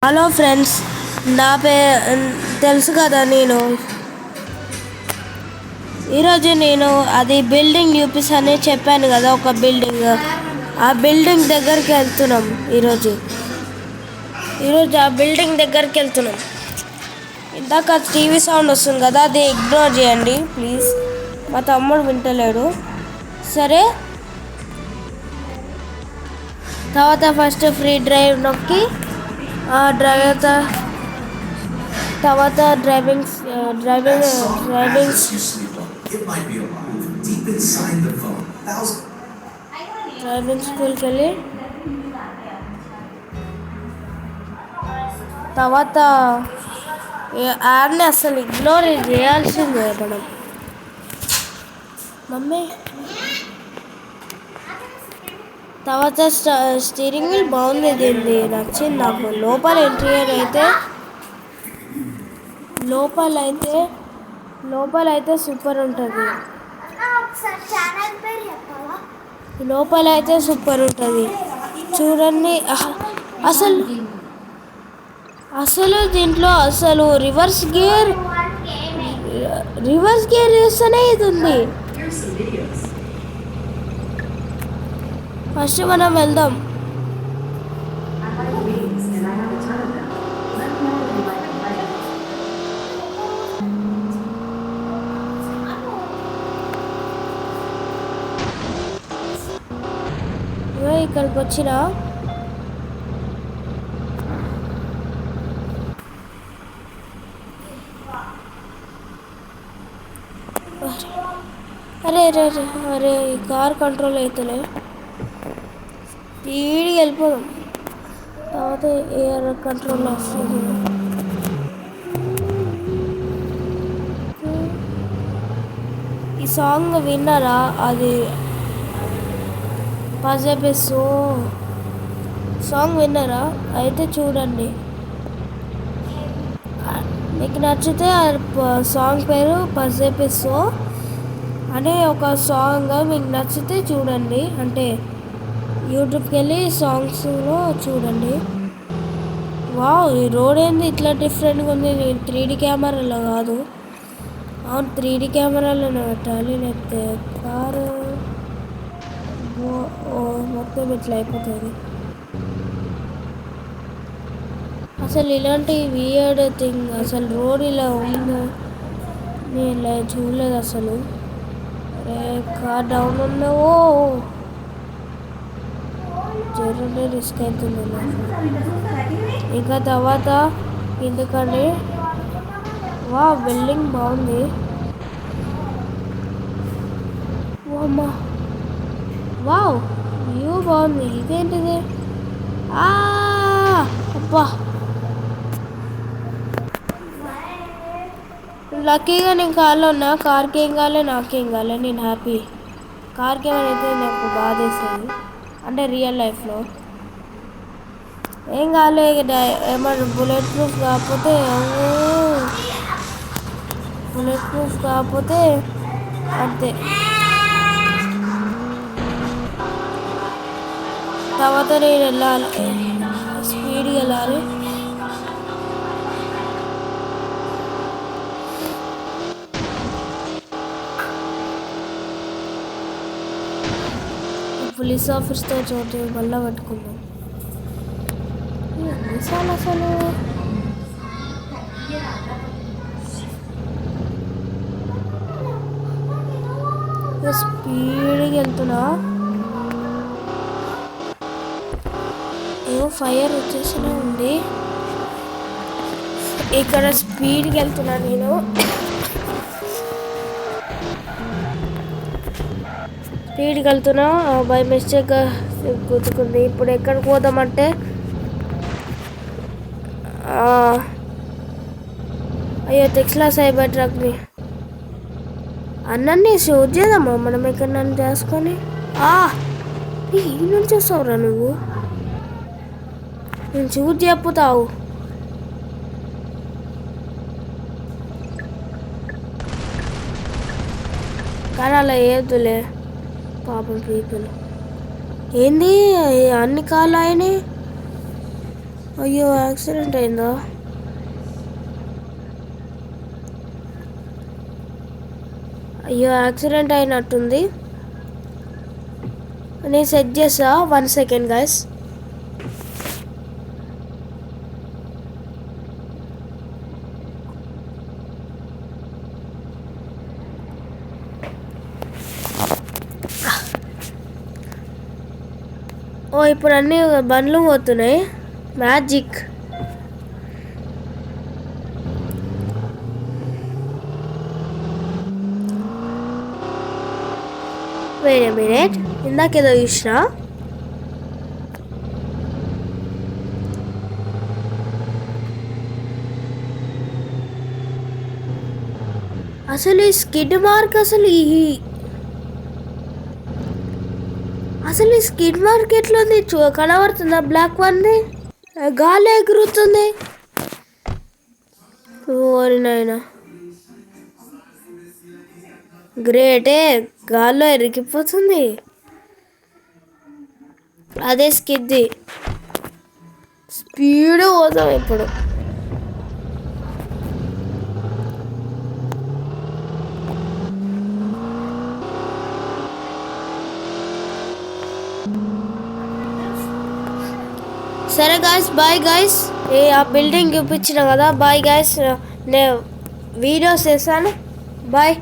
Hello friends, నా తెలుసు కదా. ఈరోజు అది బిల్డింగ్ చూపిస్తానని చెప్పాను కదా. ఒక బిల్డింగ్, ఆ బిల్డింగ్ దగ్గరికి వెళ్తున్నాం. ఈరోజు ఆ బిల్డింగ్ దగ్గరికి వెళ్తున్నాం. ఇందాక టీవీ సౌండ్ వస్తుంది కదా, అది ఇగ్నోర్ చేయండి ప్లీజ్. మా తమ్ముడు వింటలేడు. సరే, తర్వాత ఫస్ట్ ఫ్రీ డ్రైవ్ నొక్కి తర్వాత డ్రైవింగ్ స్కూల్కి వెళ్ళి తర్వాత యాడ్ని అసలు ఇగ్నోర్ చేయాల్సిందే మనం. మమ్మీ, తర్వాత స్టీరింగ్ వీల్ బాగుంది, దీన్ని నచ్చింది నాకు. ఇంటీరియర్ అయితే లోపలైతే సూపర్ ఉంటుంది. లోపలైతే సూపర్ ఉంటుంది చూడండి. అసలు దీంట్లో రివర్స్ గేర్ వేస్తేనే ఇది ఉంది. ఫస్ట్ మనం వెళ్దాం. ఇక్కడికి వచ్చిన అరే అరే అరే అరే ఈ కార్ కంట్రోల్ అవుతలే. స్పీడ్గా వెళ్ళిపోదాం. తర్వాత ఎయిర్ కంట్రోల్ వస్తుంది. ఈ సాంగ్ విన్నారా? అది పజెపెసో సాంగ్ విన్నారా? అయితే చూడండి. మీకు నచ్చితే సాంగ్ పేరు పజెపెసో అనే ఒక సాంగ్. మీకు నచ్చితే చూడండి, అంటే యూట్యూబ్కి వెళ్ళి సాంగ్స్లో చూడండి. వావ్, ఈ రోడ్ ఏంది ఇట్లా డిఫరెంట్గా ఉంది? 3D కెమెరాలో కాదు. అవును, 3D కెమెరాలోనే పెట్టాలి, లేకపోతే కారు మొత్తం ఇట్లా అయిపోతుంది. అసలు ఇలాంటి వియర్డ్ థింగ్, అసలు రోడ్ ఇలా ఉందో నేను ఇలా చూడలేదు అసలు. కార్ డౌన్ ఉన్నావో జర్నీ రిస్క్ అవుతుంది నాకు. ఇంకా తర్వాత ఎందుకండి, వా బిల్డింగ్ బాగుంది. అమ్మా, వావ్ వ్యూ బాగుంది. ఇదేంటిది? అబ్బా, లక్కీగా నేను కార్లో ఉన్నా. కార్కి ఏం కాలే, నాకేం కాలే, నేను హ్యాపీ. కార్కి ఏమైనా నాకు బాధ వేస్తుంది, అంటే రియల్ లైఫ్లో ఏం కాలే. ఏమన్నా బుల్లెట్ ప్రూఫ్ కాకపోతే అంతే. తర్వాత నేను వెళ్ళాలి, స్పీడ్గా వెళ్ళాలి. పోలీస్ ఆఫీస్తో చోటు మళ్ళీ పట్టుకుందాం. ఎన్నిసార్లు అసలు స్పీడ్గా వెళ్తున్నా. ఏమో ఫైర్ వచ్చేసినా ఉంది. ఇక్కడ స్పీడ్గా వెళ్తున్నా నేను. స్పీడ్కి వెళ్తున్నా, బై మిస్టేక్ గుర్తుకుంది. ఇప్పుడు ఎక్కడికి పోదామంటే అయ్యో టెక్స్లా సైబర్ ట్రక్ని అన్నీ షూట్ చేద్దామా మనం ఇక్కడ నన్ను చేసుకొని. ఏం నుంచి వస్తావురా నువ్వు? నేను షూట్ చెప్పుతావు. కానీ అలా ఏదులే పాపం పీపుల్. ఏంది అన్ని కాళ్ళు అయినాయి? అయ్యో యాక్సిడెంట్ అయిందా? అయ్యో యాక్సిడెంట్ అయినట్టుంది. నేను సెట్ చేసా, 1 సెకండ్ గైస్. ఓ ఇప్పుడు అన్ని బండ్లు పోతున్నాయి. మ్యాజిక్. వేరే మినిట్, ఇందాకేదో చూసినా. అసలు ఈ స్కిడ్ మార్క్ అసలు ఈ స్కిడ్ మార్క్ ఎట్లుంది కనబడుతుందా? బ్లాక్ వన్ది గాలి ఎగురుతుంది. ఓరి నాయనా, గ్రేటే, గాల్లో ఎరిగిపోతుంది. అదే స్కిడ్ది. స్పీడ్ పోతాం ఇప్పుడు. సరే గాయస్, బాయ్ గాయస్. ఆ బిల్డింగ్ చూపించిన కదా, బాయ్ గాయస్. నేను వీడియోస్ చేశాను. బాయ్.